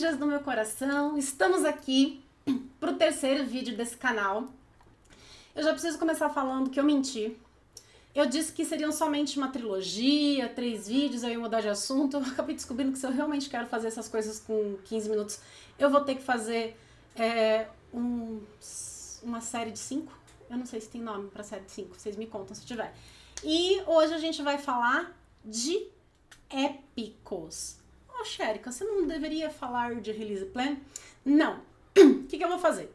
ninjas do meu coração, estamos aqui pro terceiro vídeo desse canal. Eu já preciso começar falando que eu menti. Eu disse que seriam somente uma trilogia, 3 vídeos, eu ia mudar de assunto. Eu acabei descobrindo que se eu realmente quero fazer essas coisas com 15 minutos, eu vou ter que fazer uma série de 5. Eu não sei se tem nome pra série de 5, vocês me contam se tiver. E hoje a gente vai falar de épicos. Oh, Sherika, você não deveria falar de release plan? Não. O que eu vou fazer?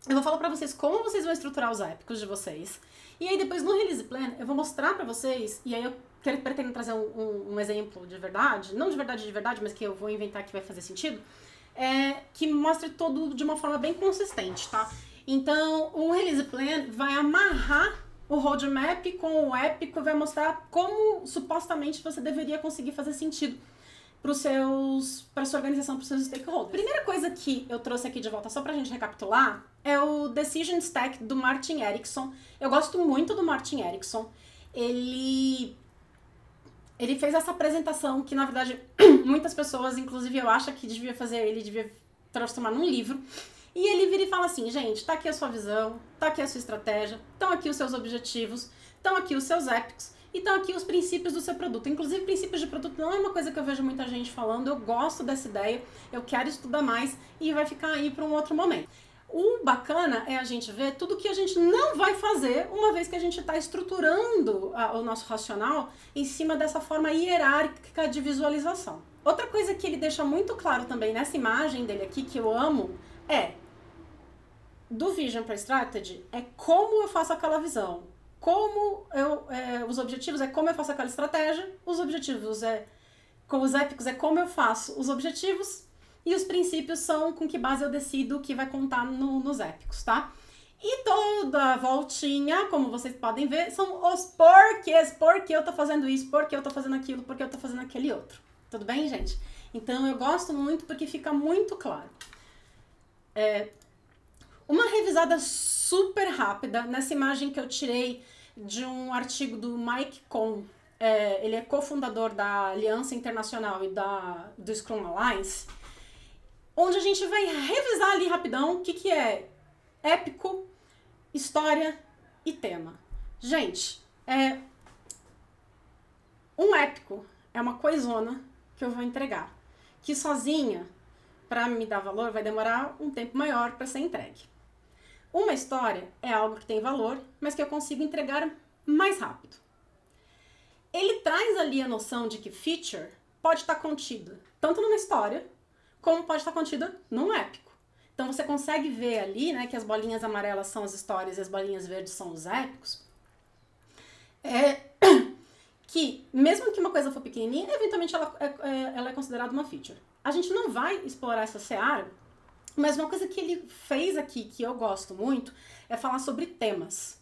Eu vou falar pra vocês como vocês vão estruturar os épicos de vocês. E aí depois no release plan eu vou mostrar pra vocês, e aí eu pretendo trazer um exemplo de verdade, não de verdade, mas que eu vou inventar que vai fazer sentido, que mostre tudo de uma forma bem consistente, tá? Então o release plan vai amarrar o roadmap com o épico, vai mostrar como supostamente você deveria conseguir fazer sentido para sua organização, para os seus stakeholders. Primeira coisa que eu trouxe aqui de volta, só pra gente recapitular, é o Decision Stack do Martin Erickson. Eu gosto muito do Martin Erickson. Ele fez essa apresentação que, na verdade, muitas pessoas, inclusive eu acho que devia transformar num livro. E ele vira e fala assim, gente, tá aqui a sua visão, tá aqui a sua estratégia, estão aqui os seus objetivos, estão aqui os seus épicos, e estão aqui os princípios do seu produto. Inclusive, princípios de produto não é uma coisa que eu vejo muita gente falando, eu gosto dessa ideia, eu quero estudar mais e vai ficar aí para um outro momento. O bacana é a gente ver tudo que a gente não vai fazer uma vez que a gente está estruturando o nosso racional em cima dessa forma hierárquica de visualização. Outra coisa que ele deixa muito claro também nessa imagem dele aqui, que eu amo, do Vision para Strategy, é como eu faço aquela visão. Os objetivos é como eu faço aquela estratégia, os objetivos com os épicos é como eu faço os objetivos, e os princípios são com que base eu decido o que vai contar nos épicos, tá? E toda a voltinha, como vocês podem ver, são os porquês, por que eu tô fazendo isso, por que eu tô fazendo aquilo, por que eu tô fazendo aquele outro. Tudo bem, gente? Então eu gosto muito porque fica muito claro. Uma revisada super rápida nessa imagem que eu tirei de um artigo do Mike Cohn. Ele é cofundador da Aliança Internacional e do Scrum Alliance, onde a gente vai revisar ali rapidão o que é épico, história e tema. Gente, um épico é uma coisona que eu vou entregar, que sozinha, para me dar valor, vai demorar um tempo maior para ser entregue. Uma história é algo que tem valor, mas que eu consigo entregar mais rápido. Ele traz ali a noção de que feature pode estar contida tanto numa história, como pode estar contida num épico. Então você consegue ver ali, né, que as bolinhas amarelas são as histórias e as bolinhas verdes são os épicos. Que mesmo que uma coisa for pequenininha, eventualmente ela é considerada uma feature. A gente não vai explorar essa seara, mas uma coisa que ele fez aqui, que eu gosto muito, é falar sobre temas.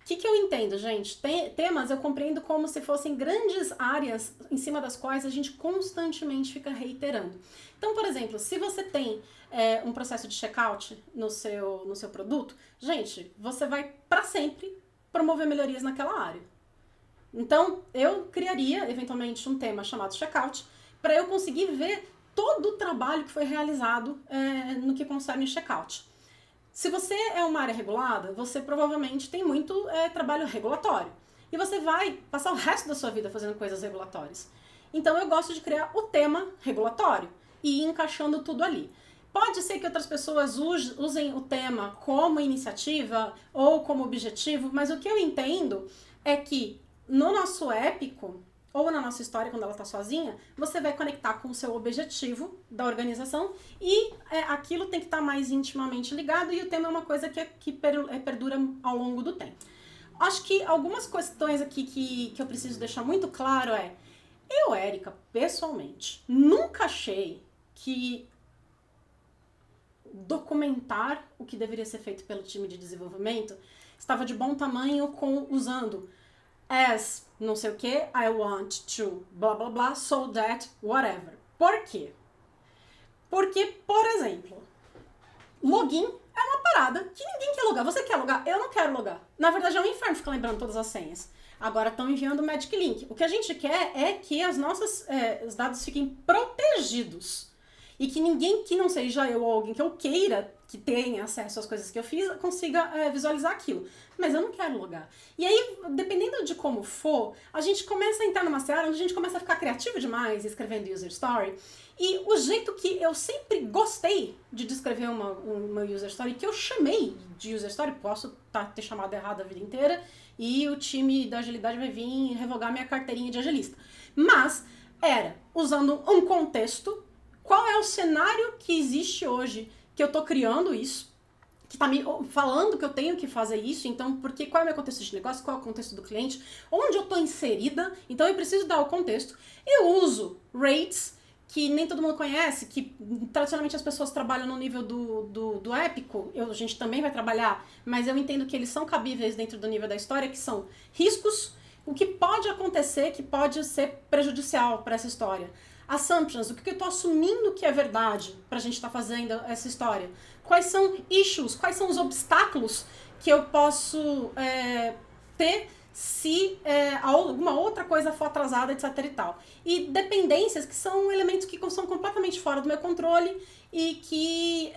O que eu entendo, gente? Temas eu compreendo como se fossem grandes áreas em cima das quais a gente constantemente fica reiterando. Então, por exemplo, se você tem um processo de checkout no seu produto, gente, você vai para sempre promover melhorias naquela área. Então, eu criaria, eventualmente, um tema chamado checkout, para eu conseguir ver todo o trabalho que foi realizado no que concerne checkout. Se você é uma área regulada, você provavelmente tem muito trabalho regulatório. E você vai passar o resto da sua vida fazendo coisas regulatórias. Então eu gosto de criar o tema regulatório e ir encaixando tudo ali. Pode ser que outras pessoas usem o tema como iniciativa ou como objetivo, mas o que eu entendo é que no nosso épico, ou na nossa história, quando ela está sozinha, você vai conectar com o seu objetivo da organização e aquilo tem que estar mais intimamente ligado e o tema é uma coisa que perdura ao longo do tempo. Acho que algumas questões aqui que eu preciso deixar muito claro eu, Érica, pessoalmente, nunca achei que documentar o que deveria ser feito pelo time de desenvolvimento estava de bom tamanho usando as não sei o que, I want to blá blá blá, so that, whatever. Por quê? Porque, por exemplo, login é uma parada que ninguém quer logar. Você quer logar? Eu não quero logar. Na verdade é um inferno ficar lembrando todas as senhas. Agora estão enviando o Magic Link. O que a gente quer é que os dados fiquem protegidos. e que ninguém que não seja eu ou alguém que eu queira que tenha acesso às coisas que eu fiz consiga visualizar aquilo. Mas eu não quero logar. E aí, dependendo de como for, a gente começa a entrar numa seara onde a gente começa a ficar criativo demais escrevendo user story. E o jeito que eu sempre gostei de descrever uma user story, que eu chamei de user story, posso ter chamado errado a vida inteira, e o time da agilidade vai vir revogar minha carteirinha de agilista. Mas era usando um contexto, qual é o cenário que existe hoje que eu tô criando isso, que tá me falando que eu tenho que fazer isso, então qual é o meu contexto de negócio, qual é o contexto do cliente, onde eu tô inserida, então eu preciso dar o contexto. Eu uso rates, que nem todo mundo conhece, que tradicionalmente as pessoas trabalham no nível do épico, a gente também vai trabalhar, mas eu entendo que eles são cabíveis dentro do nível da história, que são riscos, o que pode acontecer, que pode ser prejudicial para essa história. Assumptions, o que eu tô assumindo que é verdade pra gente estar fazendo essa história. Quais são issues, quais são os obstáculos que eu posso ter se alguma outra coisa for atrasada, etc e tal. E dependências, que são elementos que são completamente fora do meu controle e que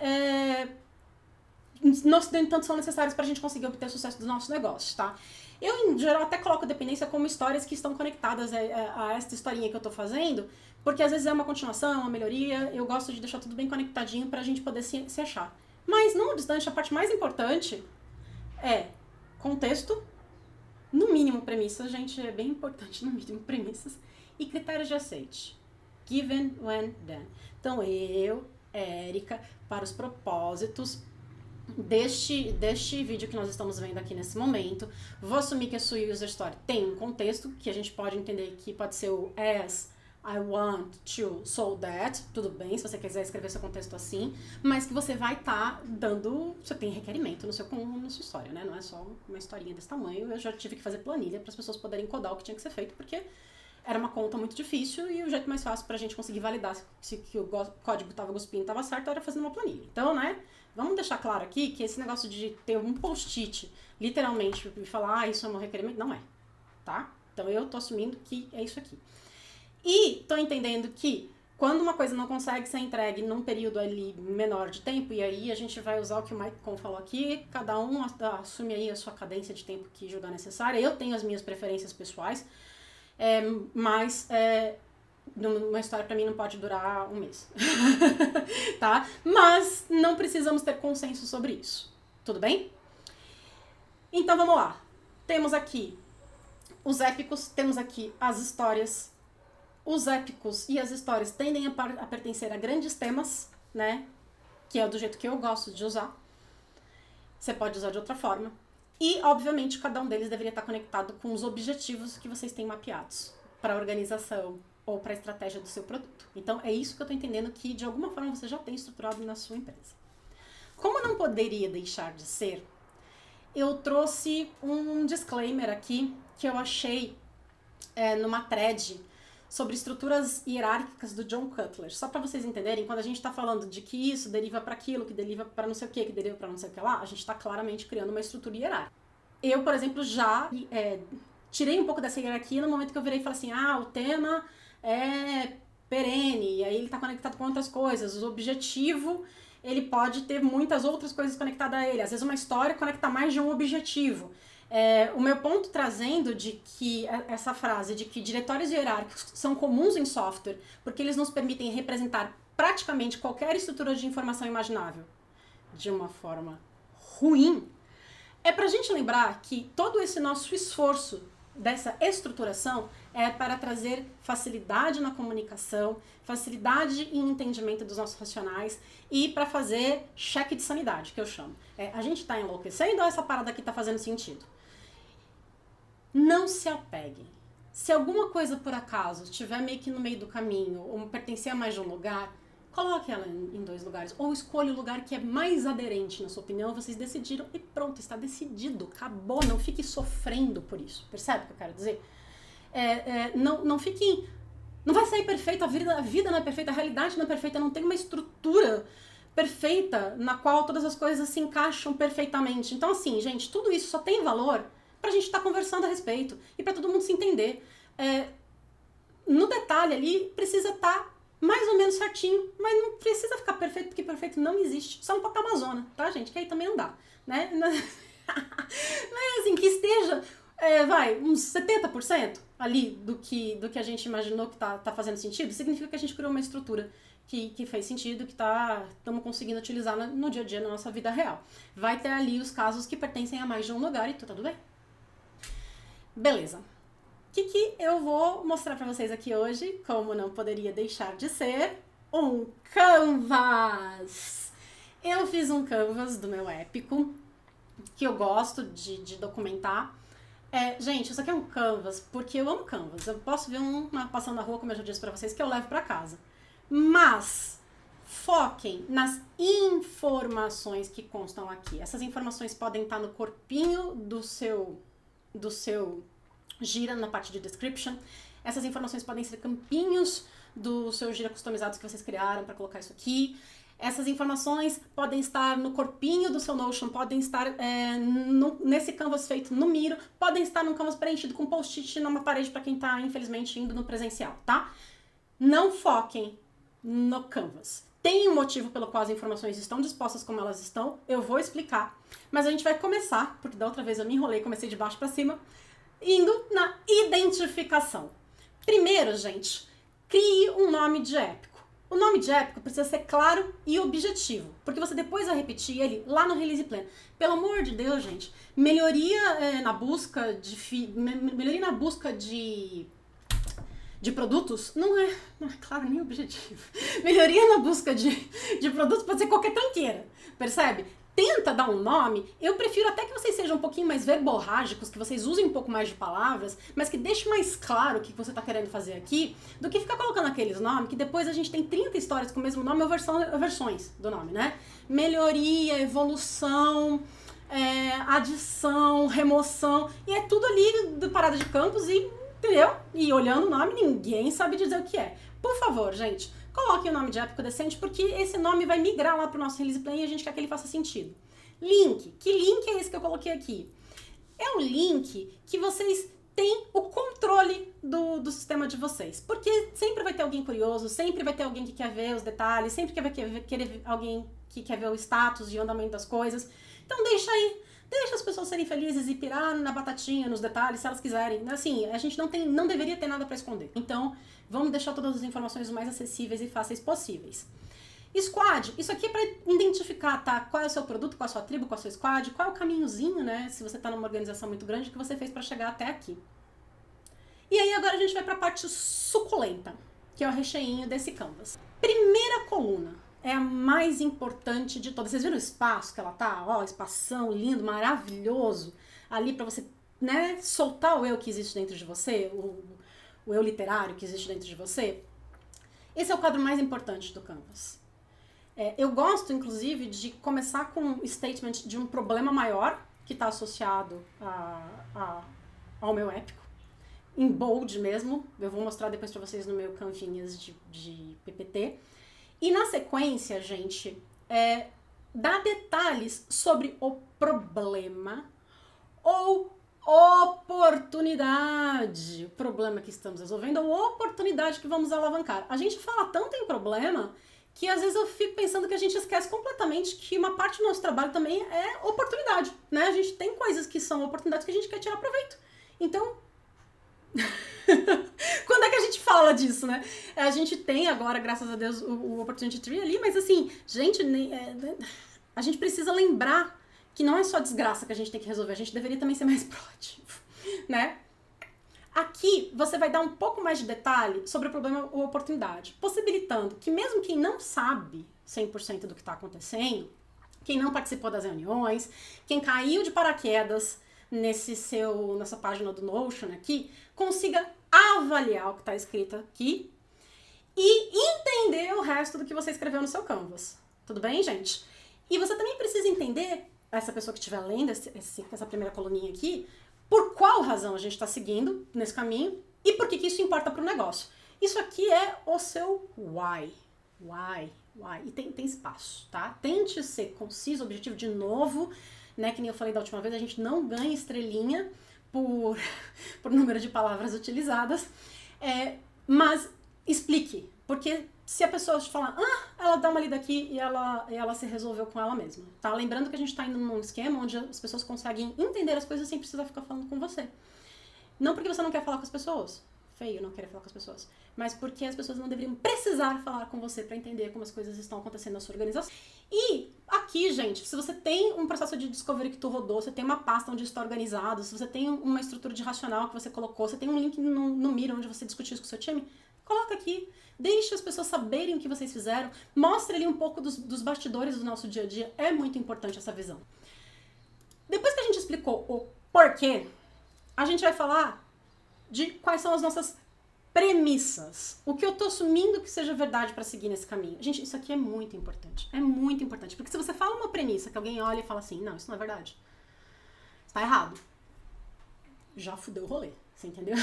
tanto são necessários pra gente conseguir obter sucesso dos nossos negócios, tá? Eu, em geral, até coloco dependência como histórias que estão conectadas a esta historinha que eu tô fazendo, porque às vezes é uma continuação, é uma melhoria, eu gosto de deixar tudo bem conectadinho pra gente poder se achar. Mas, não obstante, a parte mais importante é contexto, no mínimo premissas, gente, é bem importante, no mínimo premissas, e critérios de aceite. Given, when, then. Então, eu, Érica, para os propósitos deste vídeo que nós estamos vendo aqui nesse momento, vou assumir que a sua user story tem um contexto, que a gente pode entender que pode ser o as, I want to, so that, tudo bem, se você quiser escrever seu contexto assim, mas que você vai estar dando, você tem requerimento na sua história, né? Não é só uma historinha desse tamanho. Eu já tive que fazer planilha para as pessoas poderem codar o que tinha que ser feito, porque era uma conta muito difícil e o jeito mais fácil pra gente conseguir validar se que o código tava cuspindo tava certo era fazendo uma planilha. Então, né, vamos deixar claro aqui que esse negócio de ter um post-it, literalmente, e falar, isso é um requerimento, não é, tá? Então eu tô assumindo que é isso aqui. E tô entendendo que quando uma coisa não consegue ser entregue num período ali menor de tempo, e aí a gente vai usar o que o Maicon falou aqui, cada um assume aí a sua cadência de tempo que julgar necessária. Eu tenho as minhas preferências pessoais, mas uma história pra mim não pode durar um mês, tá? Mas não precisamos ter consenso sobre isso, tudo bem? Então vamos lá. Temos aqui os épicos, temos aqui as histórias. Os épicos e as histórias tendem a pertencer a grandes temas, né? Que é do jeito que eu gosto de usar. Você pode usar de outra forma. E, obviamente, cada um deles deveria estar conectado com os objetivos que vocês têm mapeados para a organização ou para a estratégia do seu produto. Então, é isso que eu estou entendendo que, de alguma forma, você já tem estruturado na sua empresa. Como não poderia deixar de ser, eu trouxe um disclaimer aqui que eu achei numa thread sobre estruturas hierárquicas do John Cutler. Só para vocês entenderem, quando a gente está falando de que isso deriva para aquilo, que deriva para não sei o que deriva para não sei o que lá, a gente está claramente criando uma estrutura hierárquica. Eu, por exemplo, já tirei um pouco dessa hierarquia no momento que eu virei e falei assim, o tema é perene, e aí ele está conectado com outras coisas. O objetivo, ele pode ter muitas outras coisas conectadas a ele. Às vezes uma história conecta mais de um objetivo. O meu ponto trazendo de que essa frase de que diretórios hierárquicos são comuns em software porque eles nos permitem representar praticamente qualquer estrutura de informação imaginável de uma forma ruim, é pra gente lembrar que todo esse nosso esforço dessa estruturação é para trazer facilidade na comunicação, facilidade em entendimento dos nossos racionais e para fazer cheque de sanidade, que eu chamo. A gente tá enlouquecendo ou essa parada aqui tá fazendo sentido? Não se apeguem. Se alguma coisa por acaso estiver meio que no meio do caminho ou pertencer a mais de um lugar, coloque ela em 2 lugares. Ou escolha o lugar que é mais aderente, na sua opinião. Vocês decidiram e pronto, está decidido. Acabou, não fique sofrendo por isso. Percebe o que eu quero dizer? Não fiquem... Não vai sair perfeito, a vida não é perfeita, a realidade não é perfeita, não tem uma estrutura perfeita na qual todas as coisas se encaixam perfeitamente. Então assim, gente, tudo isso só tem valor pra gente estar conversando a respeito e pra todo mundo se entender. No detalhe ali, precisa estar mais ou menos certinho, mas não precisa ficar perfeito, porque perfeito não existe. Só não pode estar Amazônia, tá, gente? Que aí também não dá, né? Mas assim, que esteja, uns 70% ali do que a gente imaginou que tá fazendo sentido, significa que a gente criou uma estrutura que fez sentido, que estamos conseguindo utilizar no dia a dia, na nossa vida real. Vai ter ali os casos que pertencem a mais de um lugar e tudo bem. Beleza. O que eu vou mostrar pra vocês aqui hoje, como não poderia deixar de ser, um canvas! Eu fiz um canvas do meu épico, que eu gosto de documentar. Gente, isso aqui é um canvas, porque eu amo canvas. Eu posso ver uma passando na rua, como eu já disse pra vocês, que eu levo pra casa. Mas foquem nas informações que constam aqui. Essas informações podem estar no corpinho do seu gira, na parte de description. Essas informações podem ser campinhos do seu gira customizados que vocês criaram para colocar isso aqui. Essas informações podem estar no corpinho do seu Notion, podem estar nesse canvas feito no Miro, podem estar num canvas preenchido com post-it numa parede para quem está, infelizmente, indo no presencial, tá? Não foquem no canvas. Tem um motivo pelo qual as informações estão dispostas como elas estão, eu vou explicar. Mas a gente vai começar, porque da outra vez eu me enrolei e comecei de baixo para cima, indo na identificação. Primeiro, gente, crie um nome de épico. O nome de épico precisa ser claro e objetivo, porque você depois vai repetir ele lá no Release Plan. Pelo amor de Deus, gente, melhoria na busca de produtos não é claro, nem objetivo. Melhoria na busca de produtos pode ser qualquer tranqueira, percebe? Tenta dar um nome, eu prefiro até que vocês sejam um pouquinho mais verborrágicos, que vocês usem um pouco mais de palavras, mas que deixe mais claro o que você está querendo fazer aqui, do que ficar colocando aqueles nomes, que depois a gente tem 30 histórias com o mesmo nome ou versões do nome, né? Melhoria, evolução, adição, remoção, e é tudo ali do Parada de Campos e, entendeu? E olhando o nome, ninguém sabe dizer o que é. Por favor, gente, coloque o nome de épico decente, porque esse nome vai migrar lá pro nosso Release Plan e a gente quer que ele faça sentido. Link. Que link é esse que eu coloquei aqui? É um link que vocês têm o controle do sistema de vocês. Porque sempre vai ter alguém curioso, sempre vai ter alguém que quer ver os detalhes, sempre vai querer alguém que quer ver o status e o andamento das coisas. Então deixa aí. Deixa as pessoas serem felizes e pirar na batatinha, nos detalhes, se elas quiserem. Assim, a gente não deveria ter nada para esconder. Então, vamos deixar todas as informações o mais acessíveis e fáceis possíveis. Squad, isso aqui é para identificar, tá? Qual é o seu produto, qual é a sua tribo, qual é o seu squad, qual é o caminhozinho, né? Se você tá numa organização muito grande, que você fez para chegar até aqui. E aí agora a gente vai para a parte suculenta, que é o recheinho desse canvas. Primeira coluna. É a mais importante de todas. Vocês viram o espaço que ela tá? Ó, espação lindo, maravilhoso. Ali pra você, né, soltar o eu que existe dentro de você, o eu literário que existe dentro de você. Esse é o quadro mais importante do Canvas. Eu gosto, inclusive, de começar com um statement de um problema maior que está associado ao meu épico. Em bold mesmo. Eu vou mostrar depois pra vocês no meu Canvinhas de PPT. E na sequência, gente, dá detalhes sobre o problema ou oportunidade. O problema que estamos resolvendo ou oportunidade que vamos alavancar. A gente fala tanto em problema que às vezes eu fico pensando que a gente esquece completamente que uma parte do nosso trabalho também é oportunidade, né? A gente tem coisas que são oportunidades que a gente quer tirar proveito. Então... Quando é que a gente fala disso, né? A gente tem agora, graças a Deus, o Opportunity Tree ali, mas assim, gente, a gente precisa lembrar que não é só desgraça que a gente tem que resolver, a gente deveria também ser mais proativo, né? Aqui você vai dar um pouco mais de detalhe sobre o problema ou oportunidade, possibilitando que mesmo quem não sabe 100% do que está acontecendo, quem não participou das reuniões, quem caiu de paraquedas nessa página do Notion aqui, consiga avaliar o que está escrito aqui e entender o resto do que você escreveu no seu Canvas. Tudo bem, gente? E você também precisa entender, essa pessoa que estiver lendo essa primeira coluninha aqui, por qual razão a gente está seguindo nesse caminho e por que isso importa para o negócio. Isso aqui é o seu why. Why. E tem espaço, tá? Tente ser conciso, objetivo de novo, né? Que nem eu falei da última vez, a gente não ganha estrelinha por número de palavras utilizadas, mas explique, porque se a pessoa te falar, ela dá uma lida aqui e ela se resolveu com ela mesma, tá? Lembrando que a gente tá indo num esquema onde as pessoas conseguem entender as coisas sem precisar ficar falando com você. Não porque você não quer falar com as pessoas, feio não querer falar com as pessoas, mas porque as pessoas não deveriam precisar falar com você pra entender como as coisas estão acontecendo na sua organização. E aqui, gente, se você tem um processo de discovery que tu rodou, você tem uma pasta onde está organizado, se você tem uma estrutura de racional que você colocou, você tem um link no Miro onde você discutiu isso com o seu time, coloca aqui. Deixe as pessoas saberem o que vocês fizeram. Mostre ali um pouco dos bastidores do nosso dia a dia. É muito importante essa visão. Depois que a gente explicou o porquê, a gente vai falar de quais são as nossas premissas. O que eu tô assumindo que seja verdade para seguir nesse caminho. Gente, isso aqui é muito importante. É muito importante. Porque se você fala uma premissa que alguém olha e fala assim, não, isso não é verdade. Tá errado. Já fudeu o rolê. Você entendeu?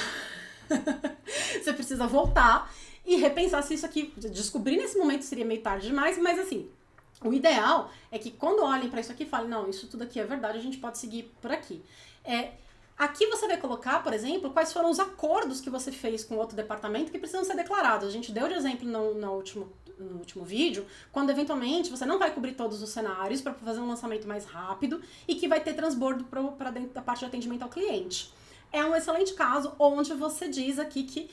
Você precisa voltar e repensar se isso aqui, descobrir nesse momento seria meio tarde demais, mas assim, o ideal é que quando olhem pra isso aqui, falem, não, isso tudo aqui é verdade, a gente pode seguir por aqui. Aqui você vai colocar, por exemplo, quais foram os acordos que você fez com outro departamento que precisam ser declarados. A gente deu de exemplo no último vídeo, quando eventualmente você não vai cobrir todos os cenários para fazer um lançamento mais rápido e que vai ter transbordo para dentro da parte de atendimento ao cliente. É um excelente caso onde você diz aqui que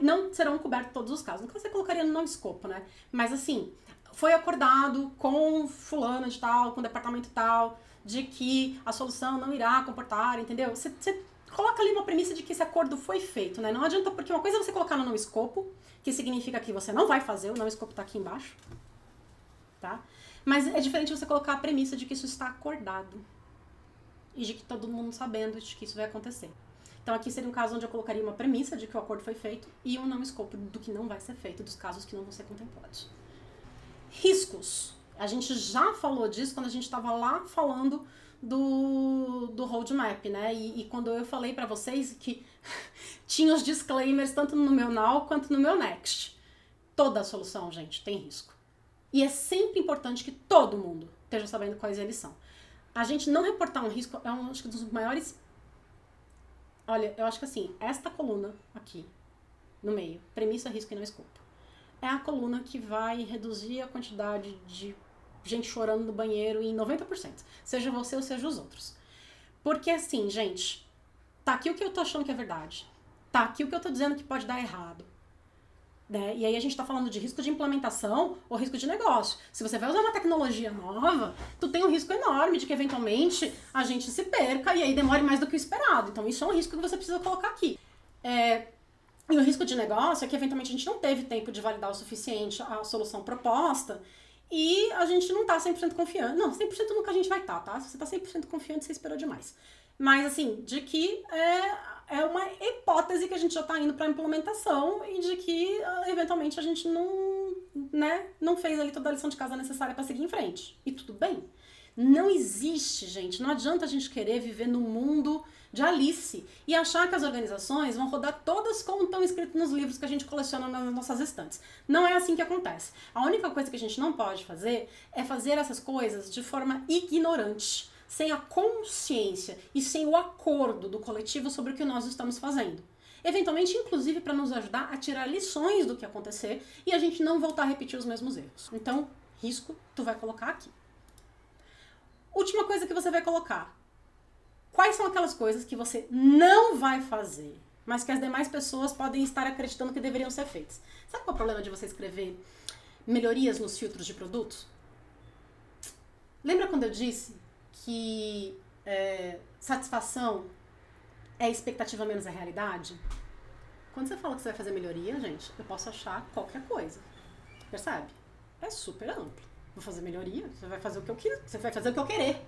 não serão cobertos todos os casos. Nunca você colocaria no non-escopo, né? Mas assim, foi acordado com fulano de tal, com o departamento tal, de que a solução não irá comportar, entendeu? Você coloca ali uma premissa de que esse acordo foi feito, né? Não adianta, porque uma coisa é você colocar no non-escopo, que significa que você não vai fazer, o non-escopo tá aqui embaixo, tá? Mas é diferente você colocar a premissa de que isso está acordado. E de que todo mundo sabendo de que isso vai acontecer. Então aqui seria um caso onde eu colocaria uma premissa de que o acordo foi feito e um não escopo do que não vai ser feito, dos casos que não vão ser contemplados. Riscos. A gente já falou disso quando a gente estava lá falando do roadmap, né? E quando eu falei para vocês que tinha os disclaimers tanto no meu now quanto no meu next. Toda a solução, gente, tem risco. E é sempre importante que todo mundo esteja sabendo quais eles são. A gente não reportar um risco é um dos maiores... Olha, eu acho que assim, esta coluna aqui, no meio, premissa, risco e não escopo, é a coluna que vai reduzir a quantidade de gente chorando no banheiro em 90%. Seja você ou seja os outros. Porque assim, gente, tá aqui o que eu tô achando que é verdade. Tá aqui o que eu tô dizendo que pode dar errado. Né? E aí a gente tá falando de risco de implementação ou risco de negócio. Se você vai usar uma tecnologia nova, tu tem um risco enorme de que eventualmente a gente se perca e aí demore mais do que o esperado. Então isso é um risco que você precisa colocar aqui. E o risco de negócio é que eventualmente a gente não teve tempo de validar o suficiente a solução proposta e a gente não tá 100% confiante. Não, 100% nunca a gente vai estar, tá? Se você tá 100% confiante, você esperou demais. Mas assim, de que é uma hipótese que a gente já está indo para a implementação e de que eventualmente a gente não fez ali toda a lição de casa necessária para seguir em frente. E tudo bem. Não existe, gente, não adianta a gente querer viver no mundo de Alice e achar que as organizações vão rodar todas como estão escritas nos livros que a gente coleciona nas nossas estantes. Não é assim que acontece. A única coisa que a gente não pode fazer é fazer essas coisas de forma ignorante, sem a consciência e sem o acordo do coletivo sobre o que nós estamos fazendo. Eventualmente, inclusive, para nos ajudar a tirar lições do que acontecer e a gente não voltar a repetir os mesmos erros. Então, risco, tu vai colocar aqui. Última coisa que você vai colocar. Quais são aquelas coisas que você não vai fazer, mas que as demais pessoas podem estar acreditando que deveriam ser feitas? Sabe qual é o problema de você escrever melhorias nos filtros de produtos? Lembra quando eu disse que satisfação é expectativa menos a realidade? Quando você fala que você vai fazer melhoria, gente, eu posso achar qualquer coisa. Percebe? É super amplo. Vou fazer melhoria, você vai fazer o que eu quero, você vai fazer o que eu querer,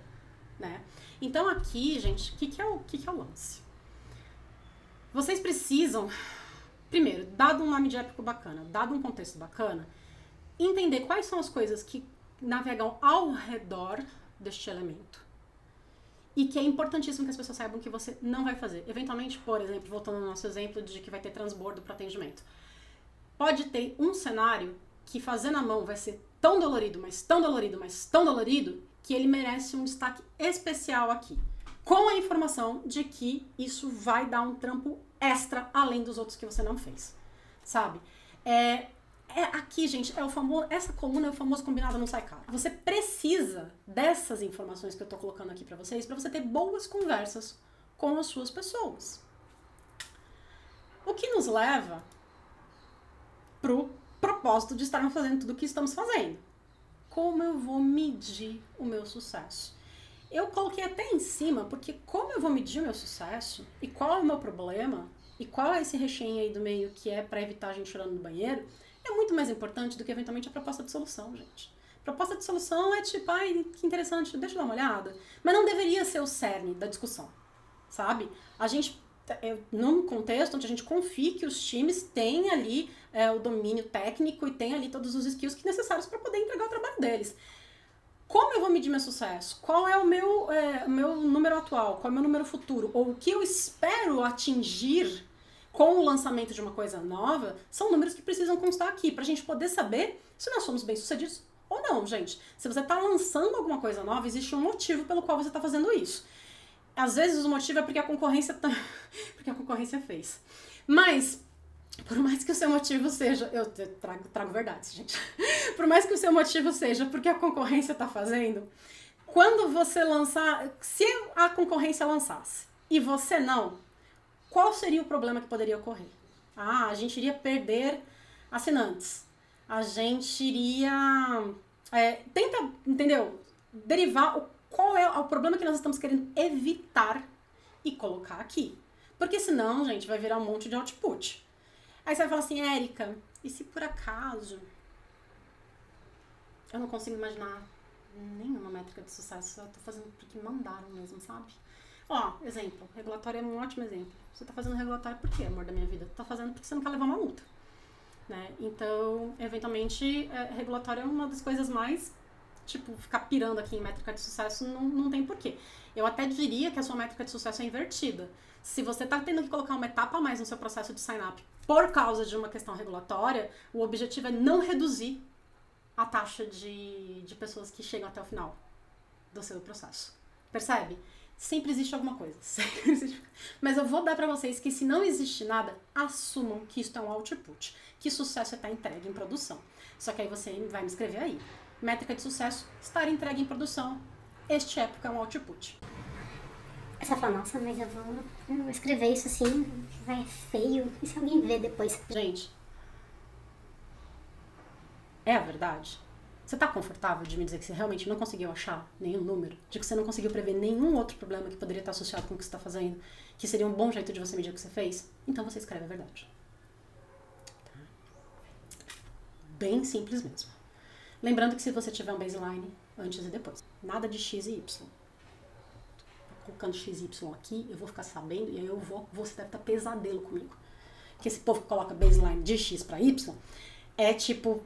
né? Então aqui, gente, o que é o lance? Vocês precisam, primeiro, dado um nome de épico bacana, dado um contexto bacana, entender quais são as coisas que navegam ao redor deste elemento. E que é importantíssimo que as pessoas saibam que você não vai fazer. Eventualmente, por exemplo, voltando ao nosso exemplo de que vai ter transbordo para atendimento. Pode ter um cenário que fazer na mão vai ser tão dolorido, mas tão dolorido, mas tão dolorido, que ele merece um destaque especial aqui. Com a informação de que isso vai dar um trampo extra além dos outros que você não fez. Sabe? aqui, gente, essa coluna é o famoso combinado não sai caro. Você precisa dessas informações que eu tô colocando aqui pra você ter boas conversas com as suas pessoas. O que nos leva pro propósito de estarmos fazendo tudo o que estamos fazendo. Como eu vou medir o meu sucesso? Eu coloquei até em cima, porque como eu vou medir o meu sucesso, e qual é o meu problema, e qual é esse recheio aí do meio que é pra evitar a gente chorando no banheiro, é muito mais importante do que eventualmente a proposta de solução, gente. Proposta de solução é tipo, ai, que interessante, deixa eu dar uma olhada. Mas não deveria ser o cerne da discussão, sabe? A gente, num contexto onde a gente confie que os times têm ali o domínio técnico e têm ali todos os skills que necessários para poder entregar o trabalho deles. Como eu vou medir meu sucesso? Qual é o meu número atual? Qual é o meu número futuro? Ou o que eu espero atingir com o lançamento de uma coisa nova? São números que precisam constar aqui, pra gente poder saber se nós somos bem-sucedidos ou não, gente. Se você tá lançando alguma coisa nova, existe um motivo pelo qual você tá fazendo isso. Às vezes o motivo é porque a concorrência porque a concorrência fez. Mas, por mais que o seu motivo seja... Eu trago verdades, gente. Por mais que o seu motivo seja porque a concorrência tá fazendo, quando você lançar... Se a concorrência lançasse e você não, qual seria o problema que poderia ocorrer? A gente iria perder assinantes. A gente iria... tenta, entendeu? Derivar qual é o problema que nós estamos querendo evitar e colocar aqui. Porque senão, gente, vai virar um monte de output. Aí você vai falar assim, Érica, e se por acaso eu não consigo imaginar nenhuma métrica de sucesso, eu tô fazendo porque mandaram mesmo, sabe? Ó, exemplo, regulatório é um ótimo exemplo. Você tá fazendo regulatório por quê, amor da minha vida? Tá fazendo porque você não quer levar uma multa, né? Então, eventualmente, regulatório é uma das coisas mais, tipo, ficar pirando aqui em métrica de sucesso não tem porquê. Eu até diria que a sua métrica de sucesso é invertida. Se você tá tendo que colocar uma etapa a mais no seu processo de sign-up por causa de uma questão regulatória, o objetivo é não reduzir a taxa de pessoas que chegam até o final do seu processo. Percebe? Sempre existe alguma coisa. Mas eu vou dar pra vocês que se não existe nada, assumam que isso é um output. Que sucesso é estar entregue em produção. Só que aí você vai me escrever aí. Métrica de sucesso, estar entregue em produção. Este época é um output. Você fala, nossa, mas eu vou escrever isso assim, vai feio. E se alguém ver depois? Gente, é a verdade? Você tá confortável de me dizer que você realmente não conseguiu achar nenhum número? De que você não conseguiu prever nenhum outro problema que poderia estar associado com o que você está fazendo? Que seria um bom jeito de você medir o que você fez? Então você escreve a verdade. Tá? Bem simples mesmo. Lembrando que se você tiver um baseline antes e depois. Nada de x e y. Colocando x e y aqui, eu vou ficar sabendo e aí você deve estar pesadelo comigo. Porque esse povo que coloca baseline de x para y é tipo...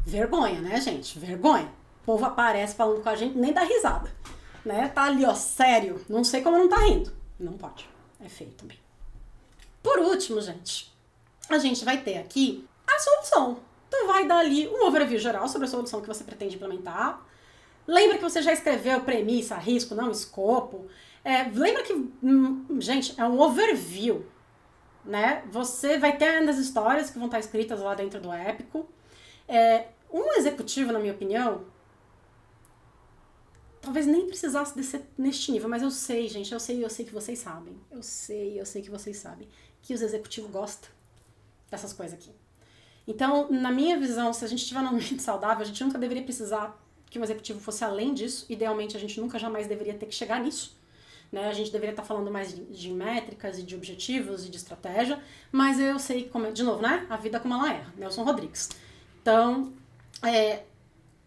vergonha, né, gente? Vergonha. O povo aparece falando com a gente, nem dá risada. Né? Tá ali, ó, sério. Não sei como não tá rindo. Não pode. É feio também. Por último, gente, a gente vai ter aqui a solução. Então vai dar ali um overview geral sobre a solução que você pretende implementar. Lembra que você já escreveu premissa, risco, não escopo. Lembra que, gente, é um overview. Né? Você vai ter as histórias que vão estar escritas lá dentro do Épico. Um executivo, na minha opinião, talvez nem precisasse descer neste nível, mas eu sei, gente, eu sei que vocês sabem. Eu sei que vocês sabem que os executivos gostam dessas coisas aqui. Então, na minha visão, se a gente estiver num ambiente saudável, a gente nunca deveria precisar que um executivo fosse além disso. Idealmente, a gente nunca jamais deveria ter que chegar nisso. Né? A gente deveria estar falando mais de métricas e de objetivos e de estratégia, mas eu sei como, de novo, né? A vida como ela é. Nelson Rodrigues. Então,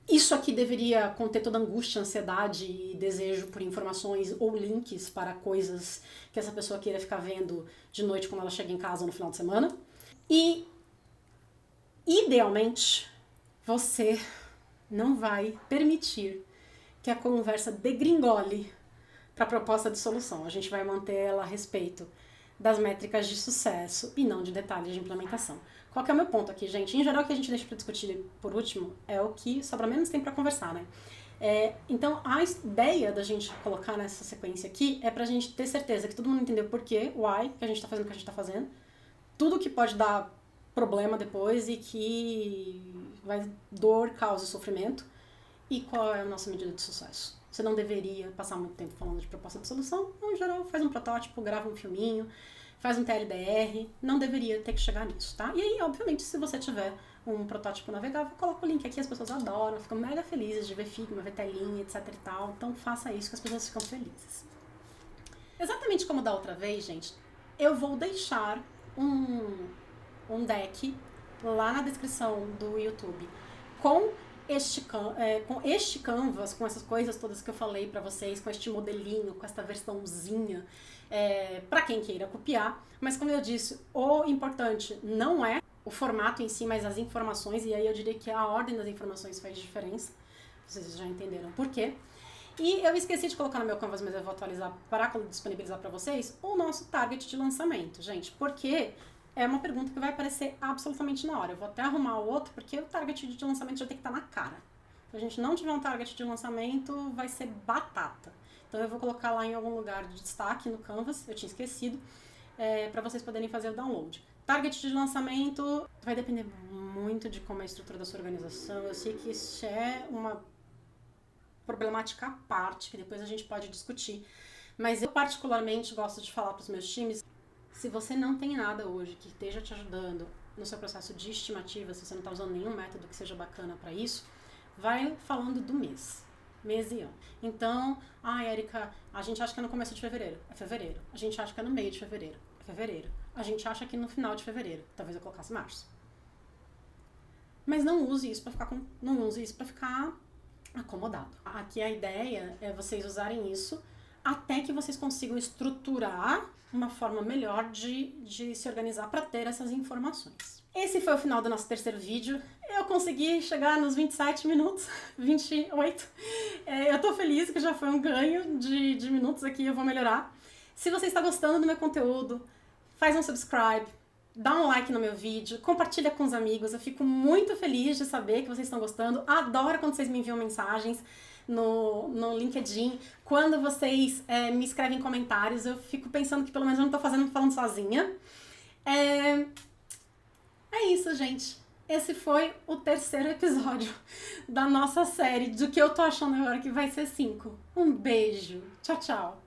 isso aqui deveria conter toda angústia, ansiedade e desejo por informações ou links para coisas que essa pessoa queira ficar vendo de noite quando ela chega em casa no final de semana. E, idealmente, você não vai permitir que a conversa degringole para a proposta de solução. A gente vai manter ela a respeito das métricas de sucesso e não de detalhes de implementação. Qual que é o meu ponto aqui, gente? Em geral, o que a gente deixa para discutir por último é o que sobra menos tempo para conversar, né? Então, a ideia da gente colocar nessa sequência aqui é pra gente ter certeza que todo mundo entendeu por quê, why, que a gente tá fazendo o que a gente tá fazendo, tudo que pode dar problema depois e que vai dor, causa e sofrimento. E qual é a nossa medida de sucesso? Você não deveria passar muito tempo falando de proposta de solução. Em geral, faz um protótipo, grava um filminho, faz um TLDR. Não deveria ter que chegar nisso, tá? E aí, obviamente, se você tiver um protótipo navegável, coloca o link aqui, as pessoas adoram, ficam mega felizes de ver Figma, ver telinha, etc e tal. Então faça isso que as pessoas ficam felizes. Exatamente como da outra vez, gente, eu vou deixar um deck lá na descrição do YouTube com este canvas, com essas coisas todas que eu falei pra vocês, com este modelinho, com esta versãozinha, pra quem queira copiar. Mas como eu disse, o importante não é o formato em si, mas as informações, e aí eu diria que a ordem das informações faz diferença. Vocês já entenderam por quê. E eu esqueci de colocar no meu canvas, mas eu vou atualizar para disponibilizar para vocês o nosso target de lançamento, gente, porque é uma pergunta que vai aparecer absolutamente na hora. Eu vou até arrumar o outro, porque o target de lançamento já tem que estar na cara. Se a gente não tiver um target de lançamento, vai ser batata. Então eu vou colocar lá em algum lugar de destaque no canvas, eu tinha esquecido, para vocês poderem fazer o download. Target de lançamento vai depender muito de como é a estrutura da sua organização. Eu sei que isso é uma problemática à parte, que depois a gente pode discutir. Mas eu particularmente gosto de falar para os meus times, se você não tem nada hoje que esteja te ajudando no seu processo de estimativa, se você não está usando nenhum método que seja bacana para isso, vai falando do mês e ano. Então, Érica, a gente acha que é no começo de fevereiro, é fevereiro. A gente acha que é no meio de fevereiro, é fevereiro. A gente acha que no final de fevereiro, talvez eu colocasse março. Mas não use isso para ficar acomodado. Aqui a ideia é vocês usarem isso até que vocês consigam estruturar uma forma melhor de se organizar para ter essas informações. Esse foi o final do nosso terceiro vídeo. Eu consegui chegar nos 27 minutos, 28. Eu tô feliz que já foi um ganho de minutos aqui, eu vou melhorar. Se você está gostando do meu conteúdo, faz um subscribe, dá um like no meu vídeo, compartilha com os amigos. Eu fico muito feliz de saber que vocês estão gostando. Adoro quando vocês me enviam mensagens no LinkedIn. Quando vocês me escrevem comentários, eu fico pensando que pelo menos eu não tô falando sozinha. É isso, gente. Esse foi o terceiro episódio da nossa série do que eu tô achando agora que vai ser 5. Um beijo. Tchau, tchau.